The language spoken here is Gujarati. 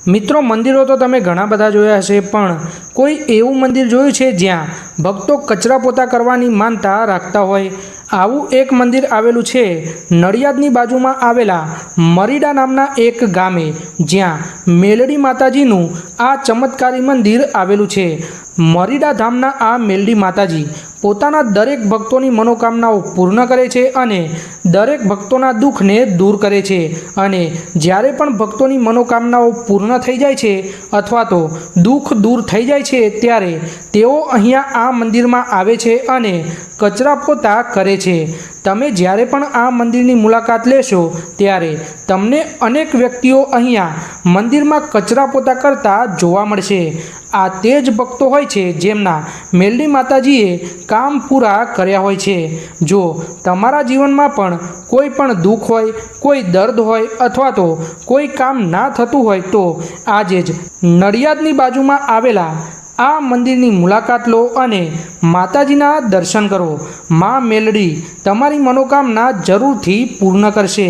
મિત્રો, મંદિરો તો તમે ઘણા બધા જોયા હશે, પણ કોઈ એવું મંદિર જોયું છે જ્યાં ભક્તો કચરા પોતા કરવાની માનતા રાખતા હોય? આવું એક મંદિર આવેલું છે નડિયાદની બાજુમાં આવેલા મરીડા નામના એક ગામે, જ્યાં મેલડી માતાજીનું આ ચમત્કારી મંદિર આવેલું છે। મરીડા ધામના આ મેલડી માતાજી પોતાના દરેક ભક્તોની મનોકામનાઓ પૂર્ણ કરે છે અને દરેક ભક્તોના દુઃખને દૂર કરે છે। અને જ્યારે પણ ભક્તોની મનોકામનાઓ પૂર્ણ થઈ જાય છે અથવા તો દુઃખ દૂર થઈ જાય છે, ત્યારે તેઓ અહીંયા આ મંદિરમાં આવે છે અને કચરા પોતા કરે છે। તમે જ્યારે પણ આ મંદિરની મુલાકાત લેશો ત્યારે તમને અનેક વ્યક્તિઓ અહીંયા મંદિરમાં કચરા પોતા કરતા જોવા મળશે। આ તે જ ભક્તો હોય છે જેમના મેલડી માતાજીએ કામ પૂરા કર્યા હોય છે। જો તમારા જીવનમાં પણ કોઈ પણ દુઃખ હોય, કોઈ દર્દ હોય અથવા તો કોઈ કામ ના થતું હોય તો આજે જ નડિયાદની બાજુમાં આવેલા આ મંદિરની મુલાકાત લો અને માતાજીના દર્શન કરો। માં મેલડી તમારી મનોકામના જરૂરથી પૂર્ણ કરશે।